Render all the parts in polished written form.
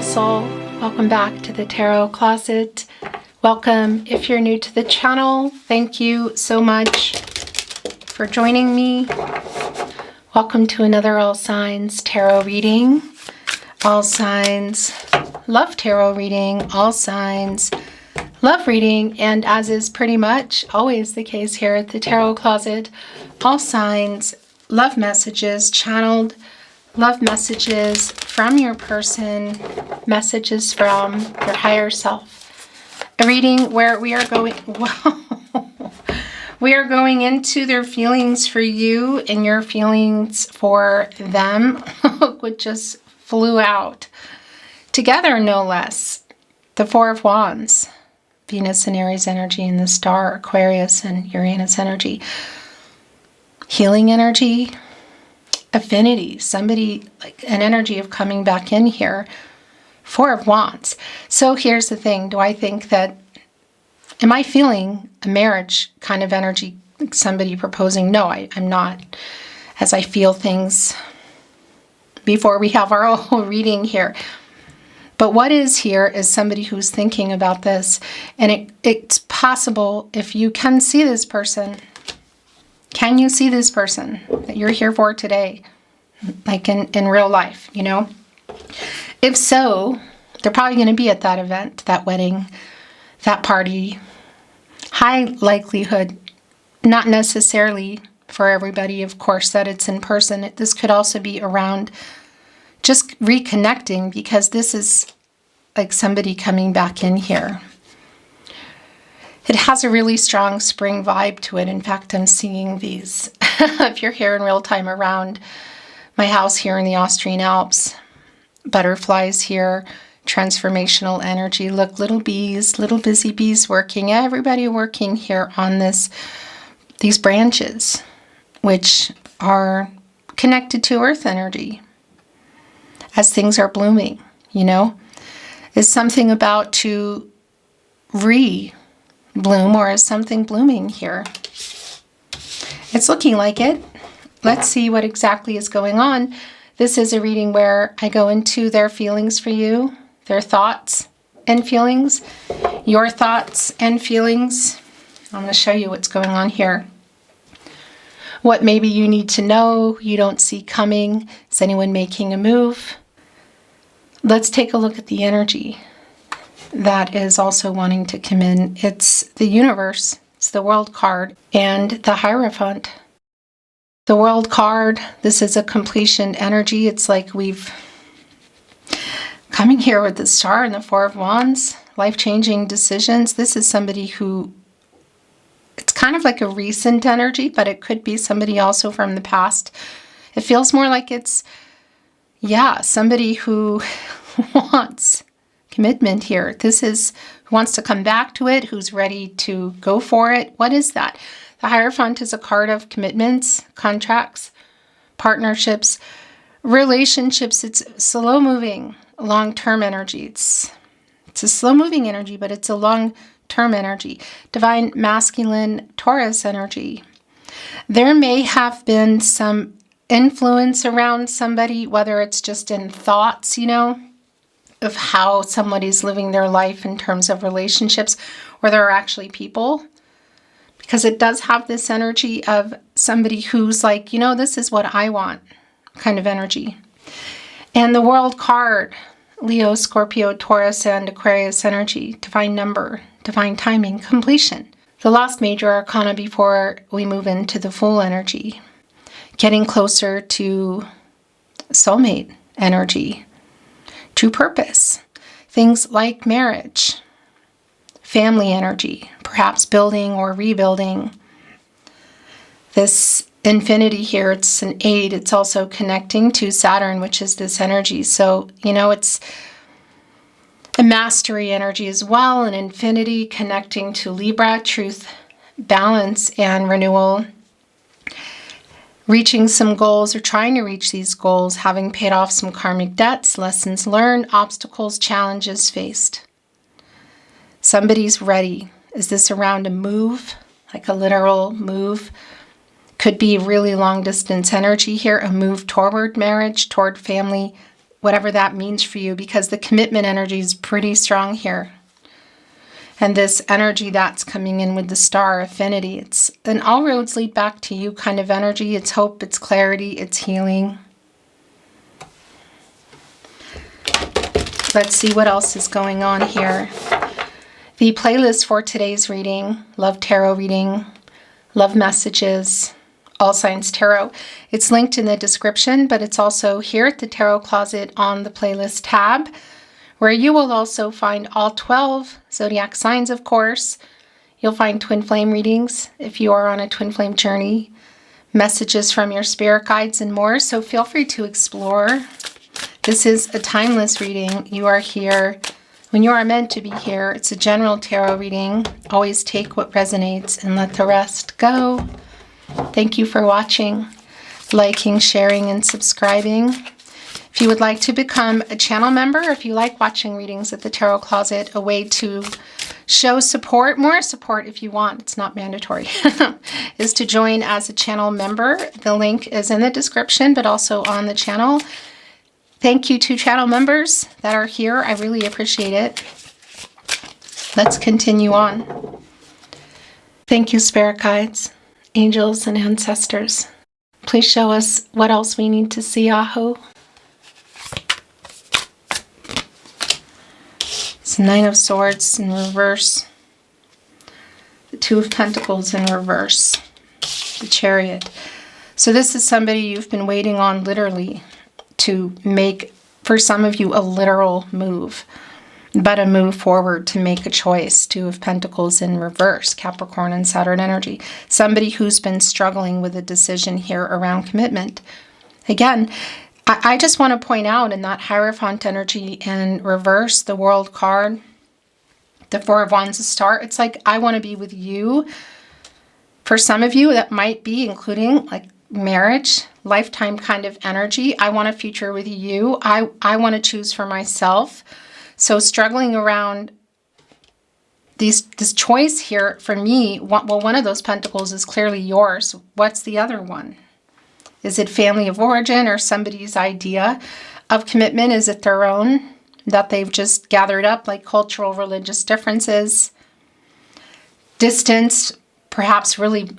soul. Welcome back to the Tarot Closet. Welcome if you're new to the channel. Thank you so much for joining me. Welcome to another All Signs Tarot reading. All Signs love tarot reading. All Signs love reading. And as is pretty much always the case here at the Tarot Closet, all signs love messages, channeled love messages from your person, messages from your higher self. A reading where we are going, we are going into their feelings for you and your feelings for them, which just flew out together, no less. The Four of Wands, Venus and Aries energy, and the Star, Aquarius and Uranus energy. Healing energy, affinity, somebody like an energy of coming back in here. Four of Wands. So here's the thing. Do I think that, am I feeling a marriage kind of energy, somebody proposing? No, I'm not. As I feel things before we have our whole reading here. But what is here is somebody who's thinking about this. And it's possible, if you can see this person, can you see this person that you're here for today? Like in real life, you know? If so, they're probably going to be at that event, that wedding, that party. High likelihood, not necessarily for everybody, of course, that it's in person. This could also be around just reconnecting, because this is like somebody coming back in here. It has a really strong spring vibe to it. In fact, I'm seeing these, if you're here in real time around my house here in the Austrian Alps, butterflies here, transformational energy. Look, little bees, little busy bees working, everybody working here on these branches, which are connected to earth energy as things are blooming, you know? Is something about to bloom, or is something blooming here? It's looking like it. Let's see what exactly is going on. This is a reading where I go into their feelings for you, their thoughts and feelings, your thoughts and feelings. I'm going to show you what's going on here. What maybe you need to know, you don't see coming. Is anyone making a move? Let's take a look at the energy that is also wanting to come in. It's the universe, it's the World card, and the Hierophant. The World card, this is a completion energy. It's like we've coming here with the Star and the Four of Wands, life-changing decisions. This is somebody who, it's kind of like a recent energy, but it could be somebody also from the past. It feels more like it's, yeah, somebody who wants commitment here. This is who wants to come back to it, who's ready to go for it. What is that? The Hierophant is a card of commitments, contracts, partnerships, relationships. It's slow-moving, long-term energy. It's a slow-moving energy, but it's a long-term energy. Divine masculine Taurus energy. There may have been some influence around somebody, whether it's just in thoughts, you know, of how somebody's living their life in terms of relationships, or there are actually people, because it does have this energy of somebody who's like, you know, this is what I want kind of energy. And the World card, Leo, Scorpio, Taurus, and Aquarius energy, divine number, divine timing, completion. The last major arcana before we move into the full energy, getting closer to soulmate energy, to purpose, things like marriage, family energy, perhaps building or rebuilding. This infinity here, it's an 8. It's also connecting to Saturn, which is this energy. So, you know, it's a mastery energy as well, an infinity connecting to Libra, truth, balance, and renewal. Reaching some goals or trying to reach these goals, having paid off some karmic debts, lessons learned, obstacles, challenges faced. Somebody's ready. Is this around a move, like a literal move? Could be really long distance energy here, a move toward marriage, toward family, whatever that means for you, because the commitment energy is pretty strong here. And this energy that's coming in with the star, affinity, it's an all roads lead back to you kind of energy. It's hope, it's clarity, it's healing. Let's see what else is going on here. The playlist for today's reading, Love Tarot reading, Love Messages, All Signs Tarot. It's linked in the description, but it's also here at the Tarot Closet on the playlist tab, where you will also find all 12 zodiac signs, of course. You'll find twin flame readings if you are on a twin flame journey, messages from your spirit guides, and more. So feel free to explore. This is a timeless reading. You are here when you are meant to be here. It's a general tarot reading. Always take what resonates and let the rest go. Thank you for watching, liking, sharing, and subscribing. If you would like to become a channel member, if you like watching readings at the Tarot Closet, a way to show support, more support if you want, it's not mandatory, is to join as a channel member. The link is in the description, but also on the channel. Thank you to channel members that are here. I really appreciate it. Let's continue on. Thank you, spirit guides, angels, and ancestors. Please show us what else we need to see, Aho. It's Nine of Swords in reverse. The Two of Pentacles in reverse. The Chariot. So this is somebody you've been waiting on literally to make, for some of you, a literal move, but a move forward to make a choice. Two of Pentacles in reverse, Capricorn and Saturn energy. Somebody who's been struggling with a decision here around commitment. Again, I just want to point out in that Hierophant energy in reverse, the World card, the Four of Wands, the Star, it's like, I want to be with you. For some of you, that might be including like marriage, lifetime kind of energy. I want a future with you. I want to choose for myself. So struggling around this choice here for me, well, one of those pentacles is clearly yours. What's the other one? Is it family of origin or somebody's idea of commitment? Is it their own that they've just gathered up, like cultural, religious differences? Distance, perhaps really,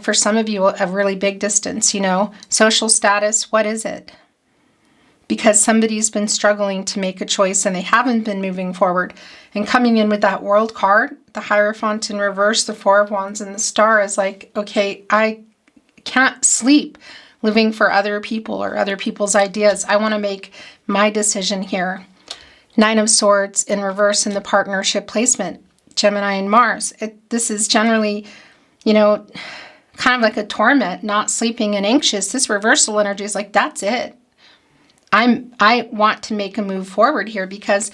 for some of you, a really big distance, you know. Social status, what is it? Because somebody's been struggling to make a choice and they haven't been moving forward. And coming in with that World card, the Hierophant in reverse, the Four of Wands, and the Star is like, okay, I can't sleep living for other people or other people's ideas. I want to make my decision here. Nine of Swords in reverse in the partnership placement, Gemini and Mars. This is generally, you know, kind of like a torment, not sleeping and anxious. This reversal energy is like, that's it. I want to make a move forward here, because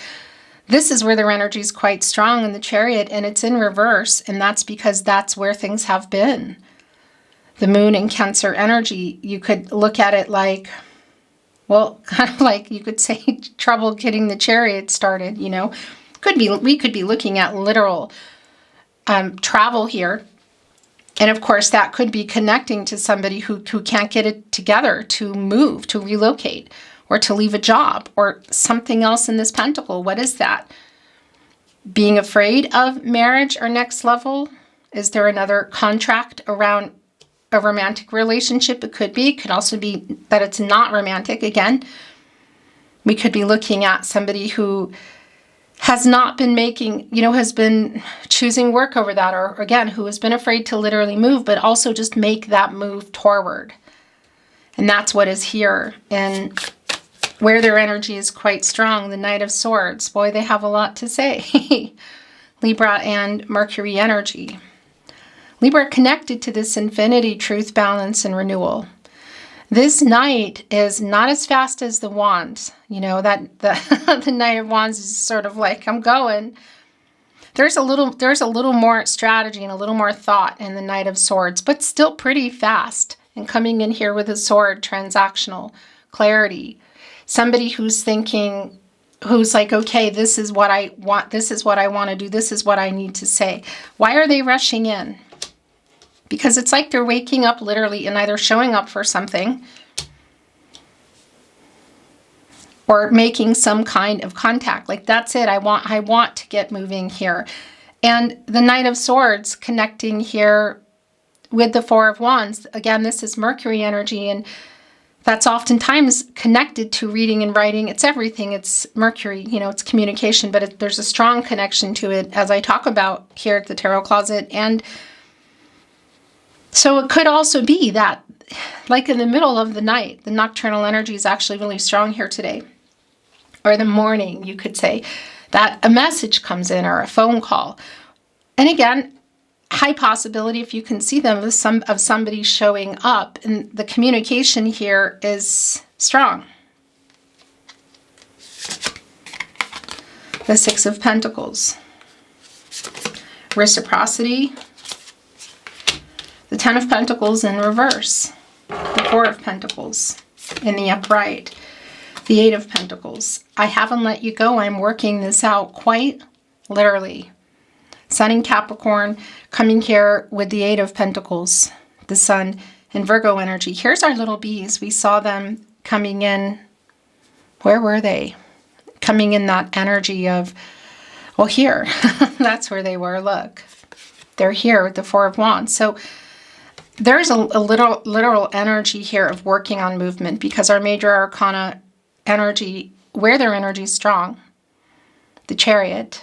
this is where their energy is quite strong in the Chariot, and it's in reverse, and that's because that's where things have been. The Moon in Cancer energy, you could look at it like, well, kind of like you could say trouble getting the Chariot started, you know. We could be looking at literal travel here. And of course, that could be connecting to somebody who can't get it together to move, to relocate, or to leave a job, or something else in this pentacle. What is that? Being afraid of marriage or next level? Is there another contract around a romantic relationship? It could be. It could also be that it's not romantic. Again, we could be looking at somebody who has not been making, you know, has been choosing work over that, or again, who has been afraid to literally move, but also just make that move toward. And that's what is here. And where their energy is quite strong, the Knight of Swords. Boy, they have a lot to say. Libra and Mercury energy. Libra connected to this infinity, truth, balance, and renewal. This Knight is not as fast as the Wands. You know, that the Knight of Wands is sort of like, I'm going. There's a little more strategy and a little more thought in the Knight of Swords, but still pretty fast. And coming in here with a sword, transactional, clarity. Somebody who's thinking, who's like, okay, this is what I want. This is what I want to do. This is what I need to say. Why are they rushing in? Because it's like they're waking up literally and either showing up for something, or making some kind of contact. Like, that's it. I want to get moving here. And the Knight of Swords connecting here with the Four of Wands. Again, this is Mercury energy, and that's oftentimes connected to reading and writing. It's everything. It's Mercury, you know, it's communication, but there's a strong connection to it, as I talk about here at the Tarot Closet. And so it could also be that, like in the middle of the night, the nocturnal energy is actually really strong here today. Or the morning, you could say, that a message comes in or a phone call. And again, high possibility, if you can see them, of somebody showing up, and the communication here is strong. The Six of Pentacles. Reciprocity. The Ten of Pentacles in reverse. The Four of Pentacles in the upright. The Eight of Pentacles. I haven't let you go. I'm working this out, quite literally. Sun in Capricorn, coming here with the Eight of Pentacles, the Sun in Virgo energy. Here's our little bees. We saw them coming in. Where were they? Coming in that energy of, well, here. That's where they were. Look. They're here with the Four of Wands. So there's a literal energy here of working on movement, because our major arcana energy, where their energy is strong, the Chariot,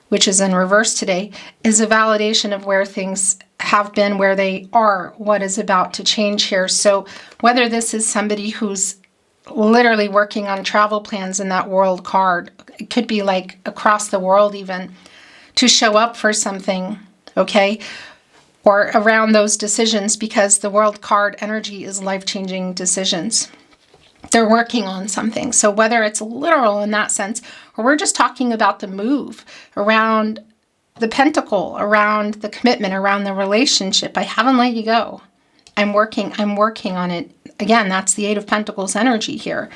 which is in reverse today, is a validation of where things have been, where they are, what is about to change here. So whether this is somebody who's literally working on travel plans in that World card, it could be like across the world even, to show up for something, okay? Or around those decisions, because the World card energy is life-changing decisions. They're working on something. So whether it's literal in that sense, or we're just talking about the move around the pentacle, around the commitment, around the relationship, I haven't let you go. I'm working on it. Again, that's the Eight of Pentacles energy here.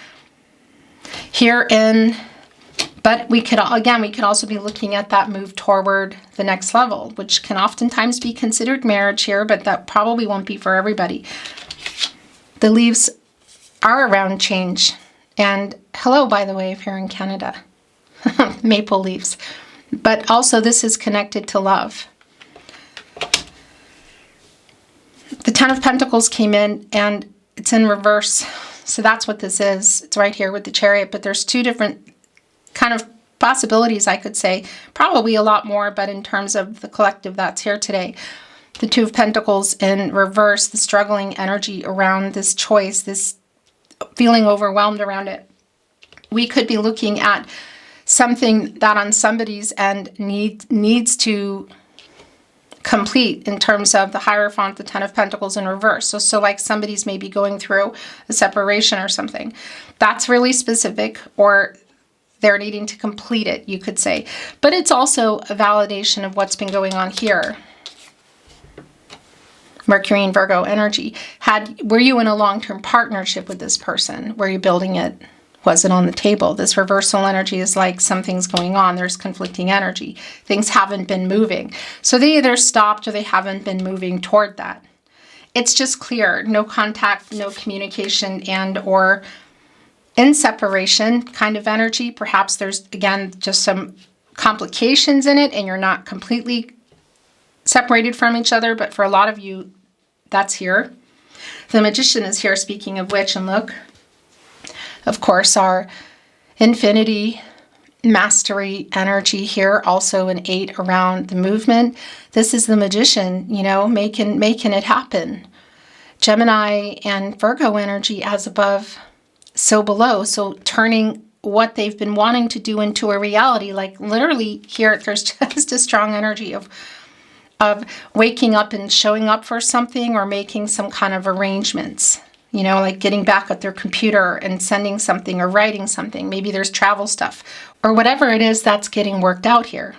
But we could also be looking at that move toward the next level, which can oftentimes be considered marriage here, but that probably won't be for everybody. The leaves are around change. And hello, by the way, if you're in Canada. Maple leaves. But also this is connected to love. The Ten of Pentacles came in and it's in reverse. So that's what this is. It's right here with the Chariot, but there's two different kind of possibilities, I could say. Probably a lot more, but in terms of the collective that's here today. The Two of Pentacles in reverse, the struggling energy around this choice, this feeling overwhelmed around it. We could be looking at something that on somebody's end needs to complete in terms of the Hierophant, the Ten of Pentacles in reverse. So like somebody's maybe going through a separation or something. That's really specific, or they're needing to complete it, you could say. But it's also a validation of what's been going on here. Mercury and Virgo energy. Were you in a long-term partnership with this person? Were you building it? Was it on the table? This reversal energy is like something's going on. There's conflicting energy. Things haven't been moving. So they either stopped or they haven't been moving toward that. It's just clear. No contact, no communication, and or in separation kind of energy. Perhaps there's, again, just some complications in it and you're not completely separated from each other. But for a lot of you, that's here. The Magician is here, speaking of which, and look, of course, our infinity mastery energy here, also an 8 around the movement. This is the Magician, you know, making it happen. Gemini and Virgo energy, as above, so below. So turning what they've been wanting to do into a reality. Like literally here, there's just a strong energy of waking up and showing up for something, or making some kind of arrangements, you know, like getting back at their computer and sending something or writing something. Maybe there's travel stuff or whatever it is that's getting worked out here,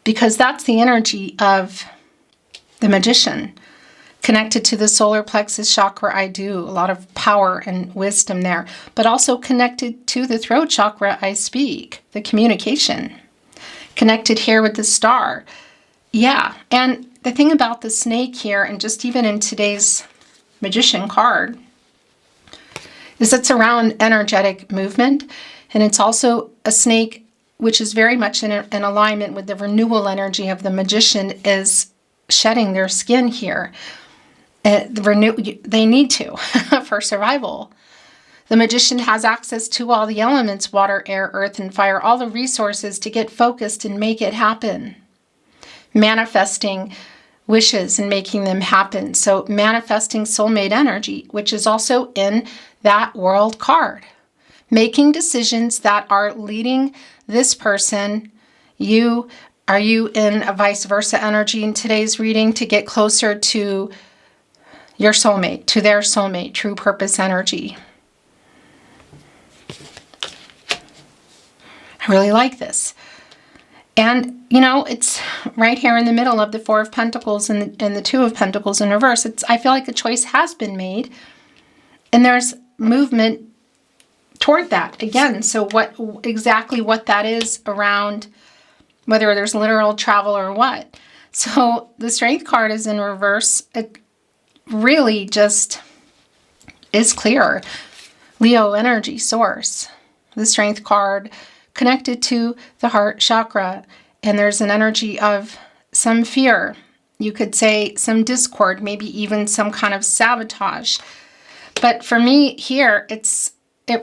because that's the energy of the Magician, connected to the solar plexus chakra. I do a lot of power and wisdom there, but also connected to the throat chakra. I speak the communication, connected here with the star. Yeah, and the thing about the snake here, and just even in today's Magician card, is it's around energetic movement. And it's also a snake, which is very much in alignment with the renewal energy of the magician, is shedding their skin here. They need to for survival. The magician has access to all the elements, water, air, earth, and fire, all the resources to get focused and make it happen. Manifesting wishes and making them happen. So manifesting soulmate energy, which is also in that world card. Making decisions that are leading this person, are you in a vice versa energy in today's reading to get closer to your soulmate, to their soulmate, true purpose energy. I really like this. And, you know, it's right here in the middle of the Four of Pentacles and the Two of Pentacles in reverse. I feel like a choice has been made. And there's movement toward that. Again, so exactly what that is around, whether there's literal travel or what. So the Strength card is in reverse. It really just is clear. Leo energy source. The Strength card connected to the heart chakra, and there's an energy of some fear. You could say some discord, maybe even some kind of sabotage. But for me here, it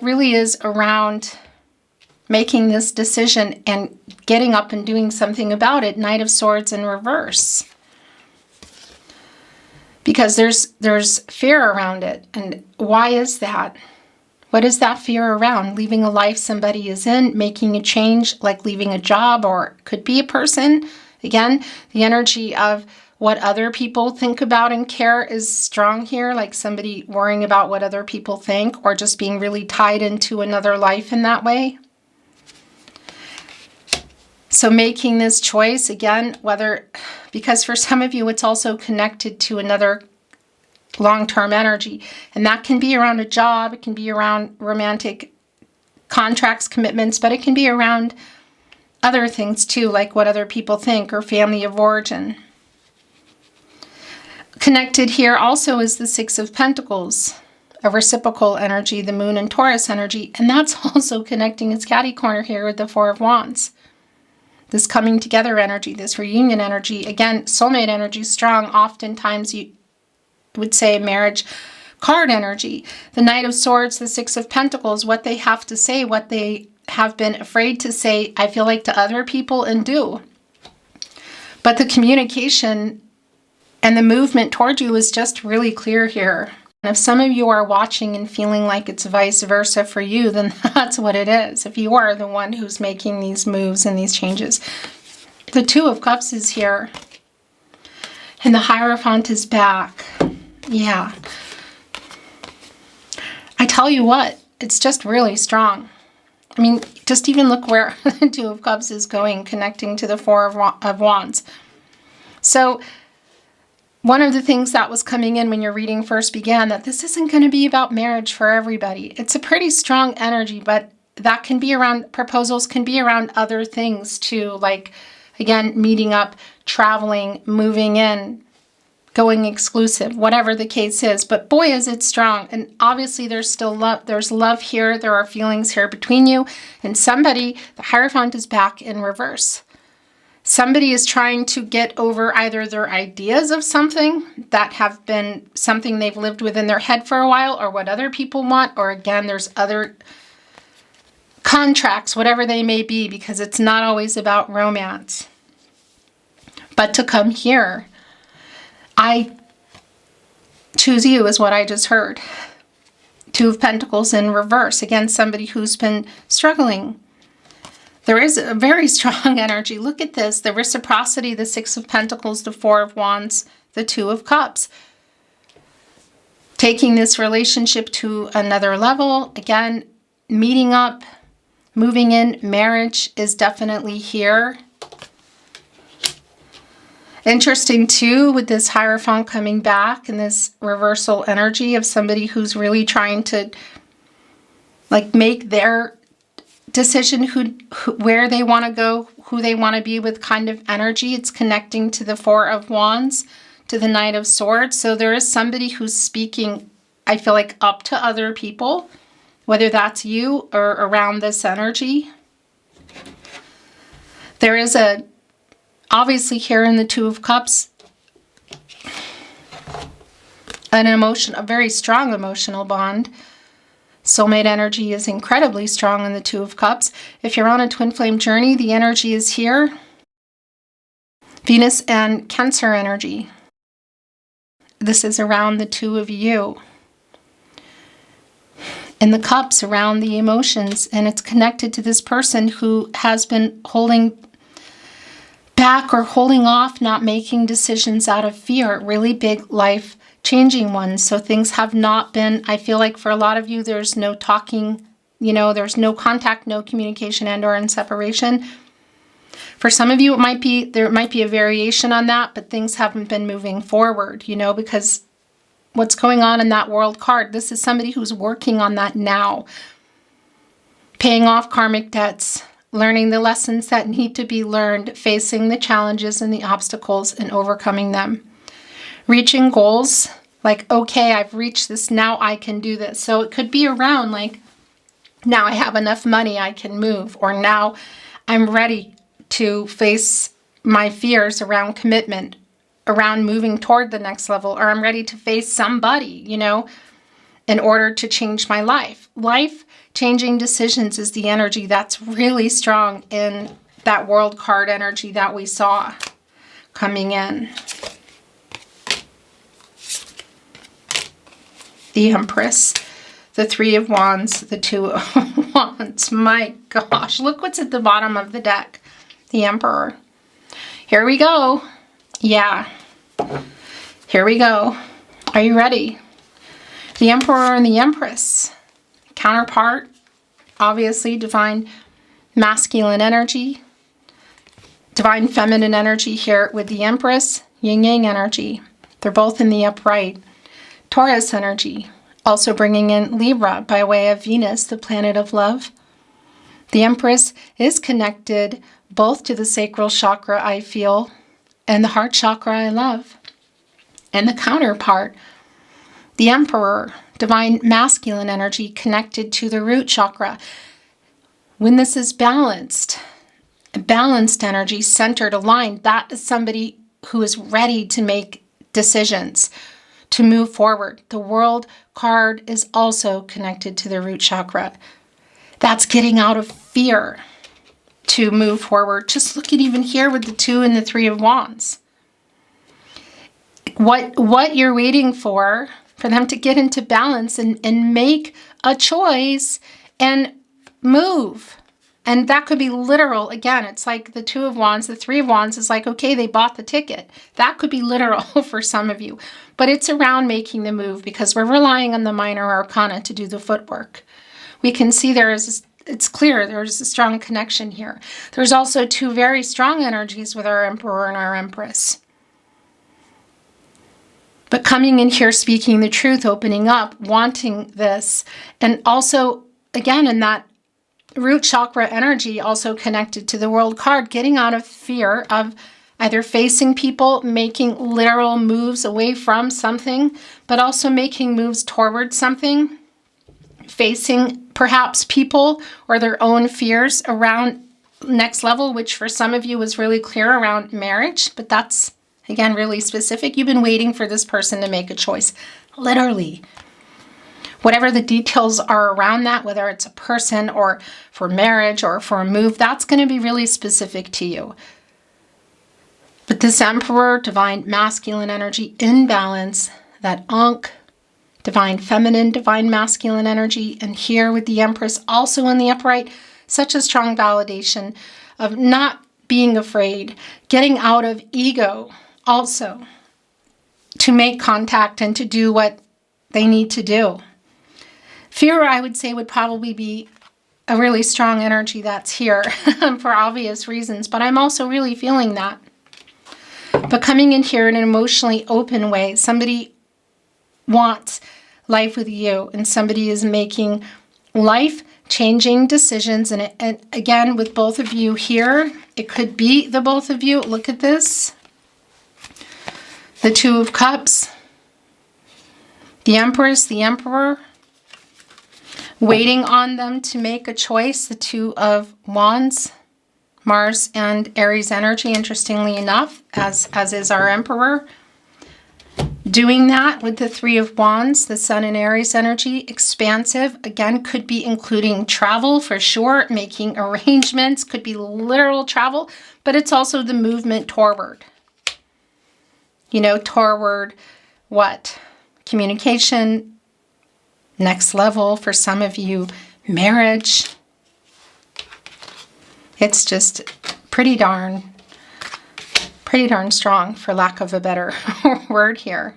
really is around making this decision and getting up and doing something about it. Knight of Swords in reverse. Because there's fear around it. And why is that? What is that fear around? Leaving a life somebody is in, making a change, like leaving a job, or could be a person. Again, the energy of what other people think about and care is strong here, like somebody worrying about what other people think, or just being really tied into another life in that way. So making this choice, again, because for some of you, it's also connected to another long-term energy. And that can be around a job, it can be around romantic contracts, commitments, but it can be around other things too, like what other people think or family of origin. Connected here also is the Six of Pentacles, a reciprocal energy, the Moon and Taurus energy, and that's also connecting its catty corner here with the Four of Wands. This coming together energy, this reunion energy, again, soulmate energy strong. Oftentimes you would say marriage card energy. The Knight of Swords, the Six of Pentacles, what they have to say, what they have been afraid to say, I feel like to other people and do. But the communication and the movement toward you is just really clear here. And if some of you are watching and feeling like it's vice versa for you, then that's what it is. If you are the one who's making these moves and these changes. The Two of Cups is here. And the Hierophant is back. Yeah. I tell you what, it's just really strong. I mean, just even look where the Two of Cups is going, connecting to the Four of Wands. So one of the things that was coming in when your reading first began, that this isn't going to be about marriage for everybody. It's a pretty strong energy, but that can be around, proposals can be around other things too, like, again, meeting up, traveling, moving in, going exclusive, whatever the case is. But boy, is it strong. And obviously there's still love. There's love here. There are feelings here between you. And somebody, the Hierophant is back in reverse. Somebody is trying to get over either their ideas of something that have been something they've lived with in their head for a while, or what other people want, or again, there's other contracts, whatever they may be, because it's not always about romance. But to come here, I choose you is what I just heard. Two of Pentacles in reverse. Again, somebody who's been struggling. There is a very strong energy. Look at this. The reciprocity, the Six of Pentacles, the Four of Wands, the Two of Cups. Taking this relationship to another level. Again, meeting up, moving in. Marriage is definitely here. Interesting too with this Hierophant coming back and this reversal energy of somebody who's really trying to like make their decision where they want to go, who they want to be with kind of energy. It's connecting to the Four of Wands, to the Knight of Swords. So there is somebody who's speaking, I feel like, up to other people whether that's you or around this energy. There is obviously here in the Two of Cups, a very strong emotional bond. Soulmate energy is incredibly strong in the Two of Cups. If you're on a twin flame journey, the energy is here. Venus and Cancer energy. This is around the two of you. And the cups around the emotions, and it's connected to this person who has been holding back or holding off, not making decisions out of fear, really big life changing ones. So things have not been, I feel like for a lot of you, there's no talking, there's no contact, no communication, and or in separation. For some of you, there might be a variation on that, but things haven't been moving forward, because what's going on in that World card, this is somebody who's working on that now. Paying off karmic debts, learning the lessons that need to be learned, facing the challenges and the obstacles and overcoming them. Reaching goals, like, okay, I've reached this, now I can do this. So it could be around like, now I have enough money, I can move, or now I'm ready to face my fears around commitment, around moving toward the next level, or I'm ready to face somebody, in order to change my life. Life-changing decisions is the energy that's really strong in that World card energy that we saw coming in. The Empress, the Three of Wands, the Two of Wands. My gosh, look what's at the bottom of the deck. The Emperor. Here we go. Yeah. Here we go. Are you ready? The Emperor and the Empress. Counterpart, obviously, divine masculine energy. Divine feminine energy here with the Empress. Yin-yang energy. They're both in the upright. Taurus energy, also bringing in Libra by way of Venus, the planet of love. The Empress is connected both to the sacral chakra, I feel, and the heart chakra, I love. And the counterpart, the Emperor, divine masculine energy connected to the root chakra. When this is balanced energy, centered, aligned, that is somebody who is ready to make decisions, to move forward. The World card is also connected to the root chakra. That's getting out of fear to move forward. Just look at even here with the Two and the Three of Wands. What you're waiting for them to get into balance and make a choice and move. And that could be literal. Again, it's like the Two of Wands, the Three of Wands is like, okay, they bought the ticket. That could be literal for some of you. But it's around making the move because we're relying on the minor arcana to do the footwork. We can see it's clear there's a strong connection here. There's also two very strong energies with our Emperor and our Empress. But coming in here, speaking the truth, opening up, wanting this, and also, again, in that root chakra energy, also connected to the World card, getting out of fear of either facing people, making literal moves away from something, but also making moves toward something, facing perhaps people or their own fears around next level, which for some of you was really clear around marriage, but that's, again, really specific. You've been waiting for this person to make a choice, literally. Whatever the details are around that, whether it's a person or for marriage or for a move, that's going to be really specific to you. But this Emperor, divine masculine energy in balance, that Ankh, divine feminine, divine masculine energy, and here with the Empress also in the upright, such a strong validation of not being afraid, getting out of ego also to make contact and to do what they need to do. Fear, I would say, would probably be a really strong energy that's here for obvious reasons, but I'm also really feeling that. But coming in here in an emotionally open way, somebody wants life with you and somebody is making life-changing decisions. And again, with both of you here, it could be the both of you. Look at this. The Two of Cups, the Empress, the Emperor. waiting on them to make a choice. The Two of Wands, Mars and Aries energy, interestingly enough, as is our Emperor. Doing that with the Three of Wands, the Sun and Aries energy, expansive. Again, could be including travel for sure, making arrangements, could be literal travel, but it's also the movement toward. You know, toward what? Communication, next level for some of you, marriage. It's just pretty darn strong, for lack of a better word here.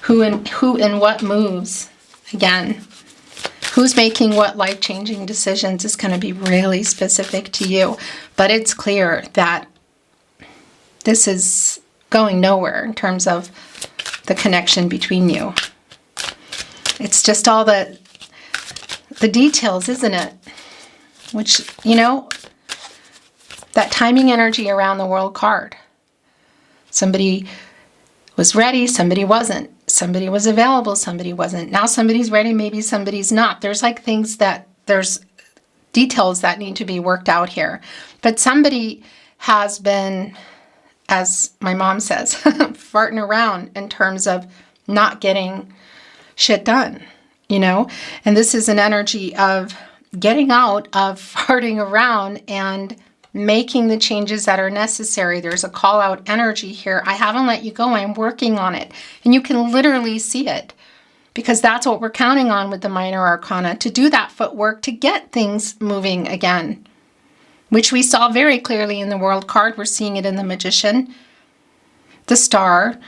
Who and what moves? Again, who's making what life-changing decisions is going to be really specific to you. But it's clear that this is going nowhere in terms of the connection between you. It's just all the details, isn't it? Which, you know, that timing energy around the World card. Somebody was ready, somebody wasn't. Somebody was available, somebody wasn't. Now somebody's ready, maybe somebody's not. There's like there's details that need to be worked out here. But somebody has been, as my mom says, farting around in terms of not getting shit done, you know? And this is an energy of getting out of farting around and making the changes that are necessary. There's a call out energy here. I haven't let you go. I'm working on it. And you can literally see it, because that's what we're counting on with the minor arcana, to do that footwork to get things moving again, which we saw very clearly in the World card. We're seeing it in the Magician, the Star.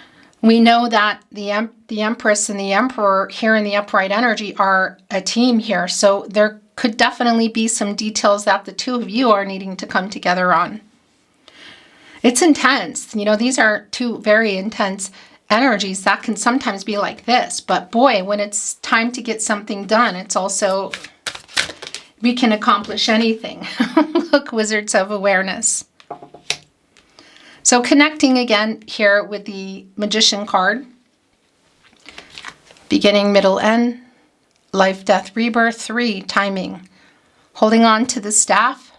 We know that the Empress and the Emperor here in the upright energy are a team here. So there could definitely be some details that the two of you are needing to come together on. It's intense. You know, these are two very intense energies that can sometimes be like this. But boy, when it's time to get something done, it's also, we can accomplish anything. Look, Wizards of Awareness. So connecting again here with the Magician card. Beginning, middle, end. Life, death, rebirth. 3, timing. Holding on to the staff.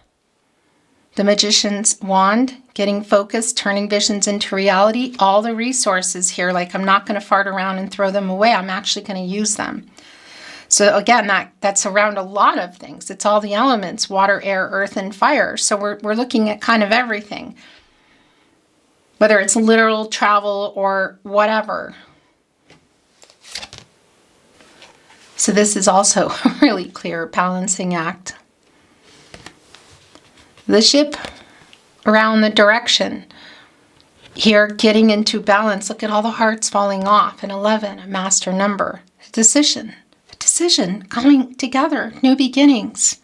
The Magician's wand. Getting focused, turning visions into reality. All the resources here, like I'm not going to fart around and throw them away. I'm actually going to use them. So again, that's around a lot of things. It's all the elements, water, air, earth, and fire. So we're looking at kind of everything. Whether it's literal travel or whatever. So this is also a really clear balancing act. The ship around the direction. Here, getting into balance. Look at all the hearts falling off. An 11, a master number. A decision coming together. New beginnings.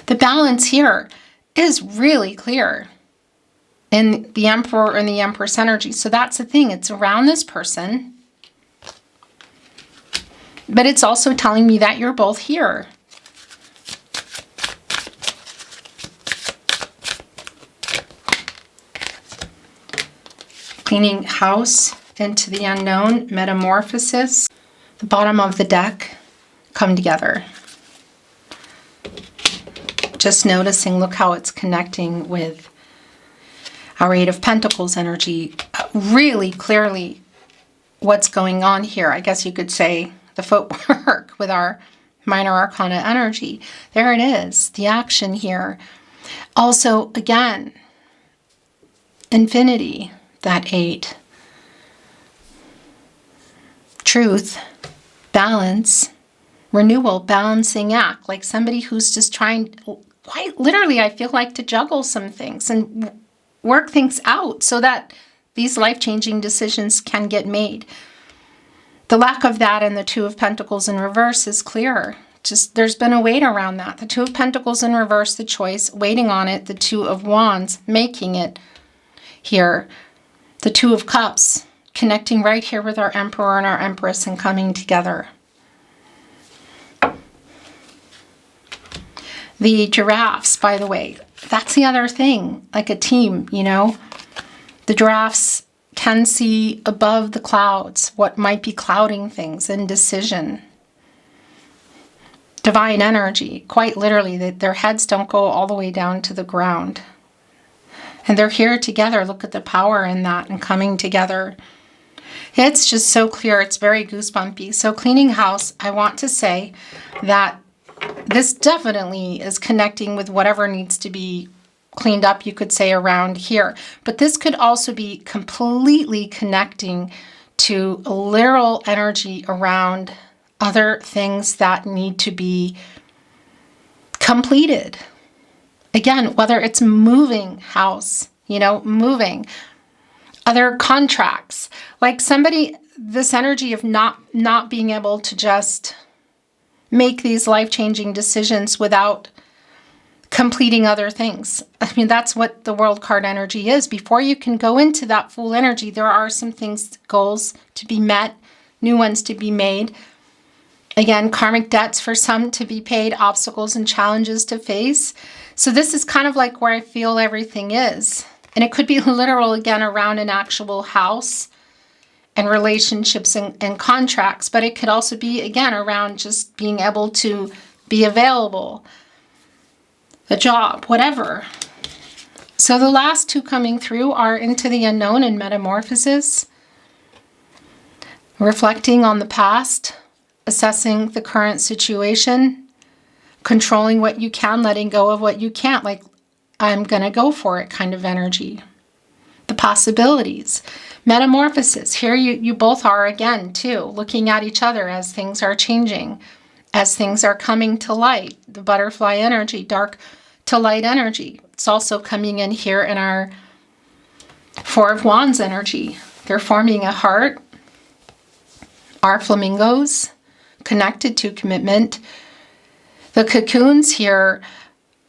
The balance here is really clear in the Emperor and the Empress energy. So that's the thing. It's around this person. But it's also telling me that you're both here. Cleaning house into the unknown, metamorphosis. The bottom of the deck, come together. Just noticing, look how it's connecting with our 8 of Pentacles energy. Really clearly what's going on here. I guess you could say the footwork with our minor arcana energy. There it is, the action here. Also, again, infinity, that 8. Truth, balance, renewal, balancing act. Like somebody who's just trying, quite literally, I feel like, to juggle some things and work things out so that these life-changing decisions can get made. The lack of that in the 2 of Pentacles in reverse is clear. Just there's been a weight around that. The 2 of Pentacles in reverse, the choice, waiting on it. The 2 of Wands, making it here. The 2 of Cups, connecting right here with our Emperor and our Empress and coming together. The giraffes, by the way, that's the other thing, like a team, you know. The giraffes can see above the clouds what might be clouding things, indecision. Divine energy, quite literally, that their heads don't go all the way down to the ground. And they're here together. Look at the power in that and coming together. It's just so clear. It's very goosebumpy. So cleaning house, I want to say that this definitely is connecting with whatever needs to be cleaned up, you could say, around here. But this could also be completely connecting to literal energy around other things that need to be completed. Again, whether it's moving house, moving, other contracts, like somebody, this energy of not being able to just make these life-changing decisions without completing other things. I mean, that's what the World card energy is. Before you can go into that full energy, there are some things, goals to be met, new ones to be made. Again, karmic debts for some to be paid, obstacles and challenges to face. So this is kind of like where I feel everything is. And it could be literal, again, around an actual house and relationships and contracts. But it could also be, again, around just being able to be available, a job, whatever. So the last two coming through are into the unknown and metamorphosis. Reflecting on the past, assessing the current situation, controlling what you can, letting go of what you can't, like I'm going to go for it kind of energy. The possibilities. Metamorphosis. Here you both are again too, looking at each other as things are changing, as things are coming to light. The butterfly energy, dark to light energy. It's also coming in here in our Four of Wands energy. They're forming a heart. Our flamingos connected to commitment. The cocoons here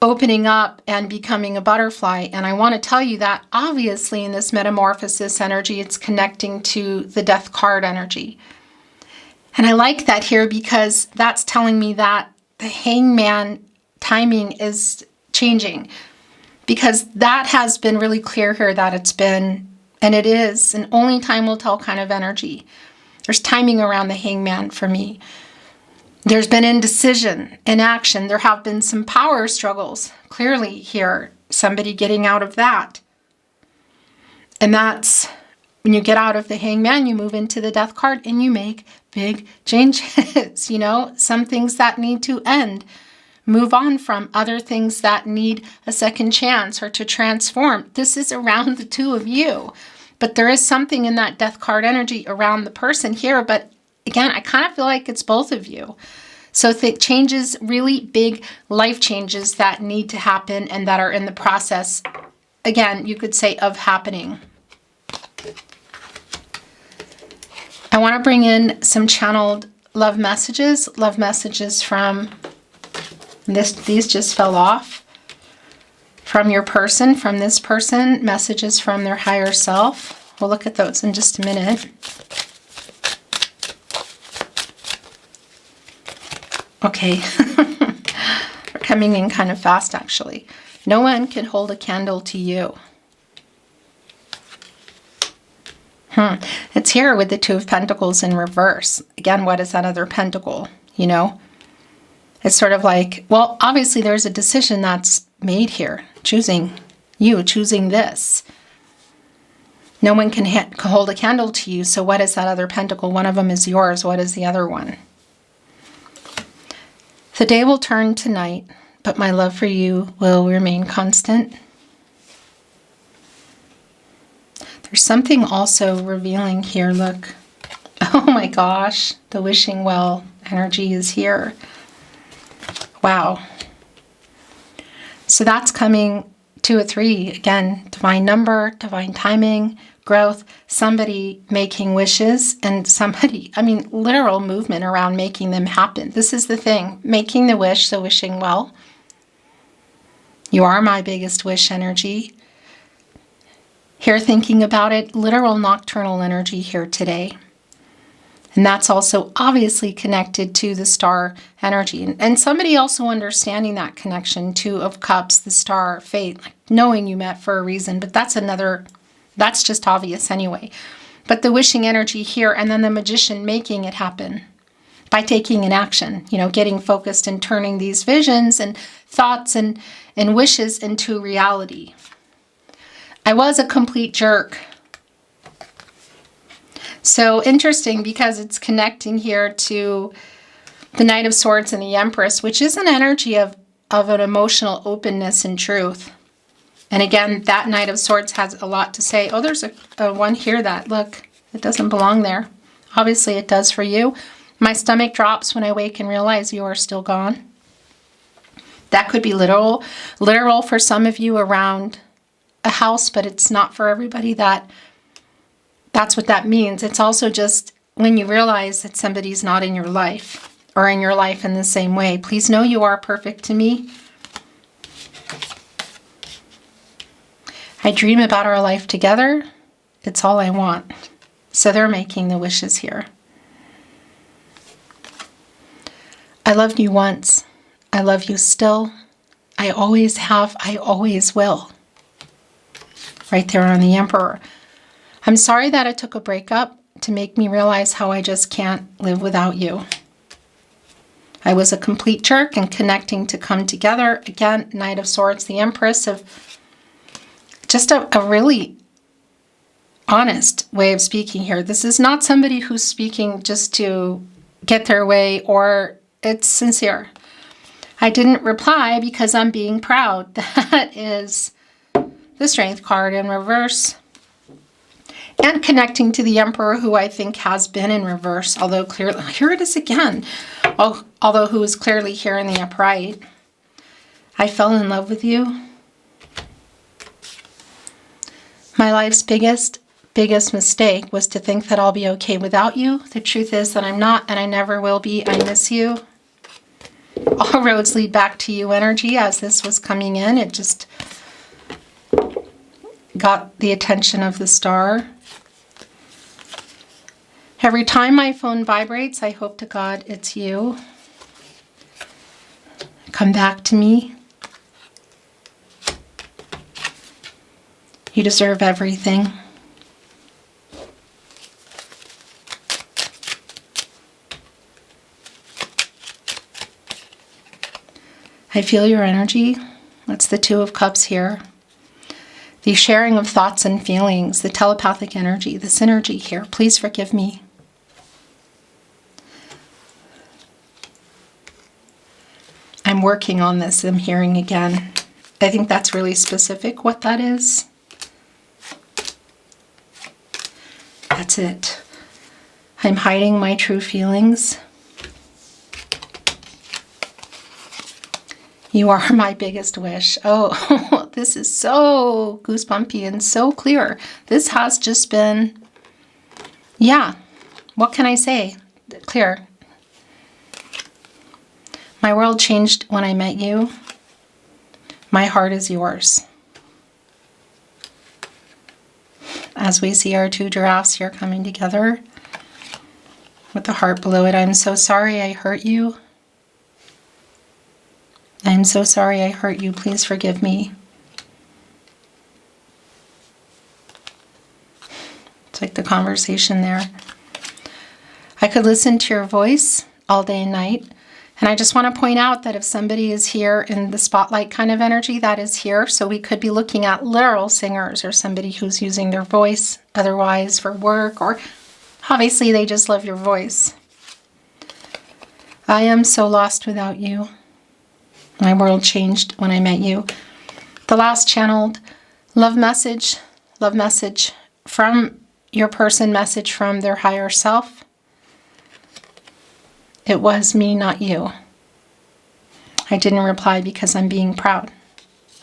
opening up and becoming a butterfly. And I want to tell you that obviously in this metamorphosis energy, it's connecting to the death card energy. And I like that here because that's telling me that the hangman timing is changing, because that has been really clear here that it's been, and it is, and only time will tell kind of energy. There's timing around the hangman for me. There's been indecision, inaction. There have been some power struggles, clearly here. Somebody getting out of that. And that's when you get out of the hangman, you move into the death card and you make big changes. Some things that need to end. Move on from other things that need a second chance or to transform. This is around the two of you. But there is something in that death card energy around the person here. But again, I kind of feel like it's both of you. So changes, really big life changes that need to happen and that are in the process, again, you could say, of happening. I want to bring in some channeled love messages from this. These just fell off. From your person, from this person, messages from their higher self. We'll look at those in just a minute. Okay, we're coming in kind of fast actually. No one can hold a candle to you. It's here with the Two of Pentacles in reverse. Again, what is that other pentacle? It's sort of like, well, obviously there's a decision that's made here. Choosing this. No one can hold a candle to you. So what is that other pentacle? One of them is yours. What is the other one? The day will turn to night, but my love for you will remain constant. There's something also revealing here. Look. Oh my gosh. The wishing well energy is here. Wow. So that's coming 2 of 3. Again, divine number, divine timing, growth, somebody making wishes, and somebody, literal movement around making them happen. This is the thing. Making the wish, so wishing well. You are my biggest wish energy. Here thinking about it, literal nocturnal energy here today. And that's also obviously connected to the star energy. And somebody also understanding that connection, 2 of Cups, the star, fate, like knowing you met for a reason. But that's another That's just obvious anyway. But the wishing energy here, and then the magician making it happen by taking an action, getting focused and turning these visions and thoughts and wishes into reality. I was a complete jerk. So interesting, because it's connecting here to the Knight of Swords and the Empress, which is an energy of an emotional openness and truth. And again, that Knight of Swords has a lot to say. Oh, there's a one here that, look, it doesn't belong there. Obviously it does for you. My stomach drops when I wake and realize you are still gone. That could be literal for some of you around a house, but it's not for everybody. That's what that means. It's also just when you realize that somebody's not in your life, or in your life in the same way. Please know you are perfect to me. I dream about our life together. It's all I want. So they're making the wishes here. I loved you once. I love you still. I always have. I always will. Right there on the Emperor. I'm sorry that it took a breakup to make me realize how I just can't live without you. I was a complete jerk, and connecting to come together. Again, Knight of Swords, the Empress, of just a really honest way of speaking here. This is not somebody who's speaking just to get their way, or it's sincere. I didn't reply because I'm being proud. That is the Strength card in reverse. And connecting to the Emperor, who I think has been in reverse, although clearly, here it is again, although who is clearly here in the upright. I fell in love with you. My life's biggest mistake was to think that I'll be okay without you. The truth is that I'm not, and I never will be. I miss you. All roads lead back to you energy. As this was coming in, it just got the attention of the star. Every time my phone vibrates, I hope to God it's you. Come back to me. You deserve everything. I feel your energy. That's the Two of Cups here. The sharing of thoughts and feelings, the telepathic energy, the synergy here. Please forgive me. I'm working on this, I'm hearing again. I think that's really specific what that is. That's it. I'm hiding my true feelings. You are my biggest wish. Oh, this is so goosebumpy and so clear. This has just been, yeah, what can I say? Clear. My world changed when I met you. My heart is yours. As we see our two giraffes here coming together with the heart below it. I'm so sorry I hurt you. I'm so sorry I hurt you. Please forgive me. It's like the conversation there. I could listen to your voice all day and night. And I just want to point out that if somebody is here in the spotlight kind of energy, that is here. So we could be looking at literal singers or somebody who's using their voice otherwise for work, or obviously they just love your voice. I am so lost without you. My world changed when I met you. The last channeled love message from your person, message from their higher self. It was me, not you. I didn't reply because I'm being proud.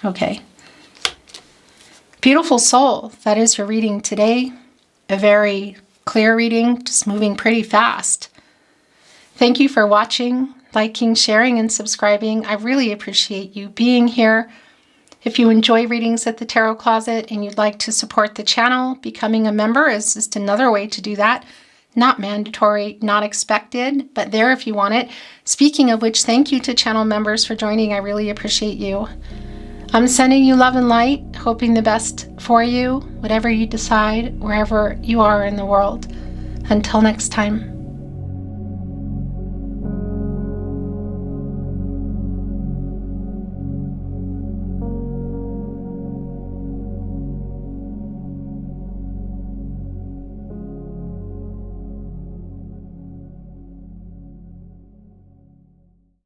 Okay. Beautiful soul, that is your reading today. A very clear reading, just moving pretty fast. Thank you for watching, liking, sharing, and subscribing. I really appreciate you being here. If you enjoy readings at the Tarot Closet and you'd like to support the channel, becoming a member is just another way to do that. Not mandatory, not expected, but there if you want it. Speaking of which, thank you to channel members for joining. I really appreciate you. I'm sending you love and light, hoping the best for you, whatever you decide, wherever you are in the world. Until next time.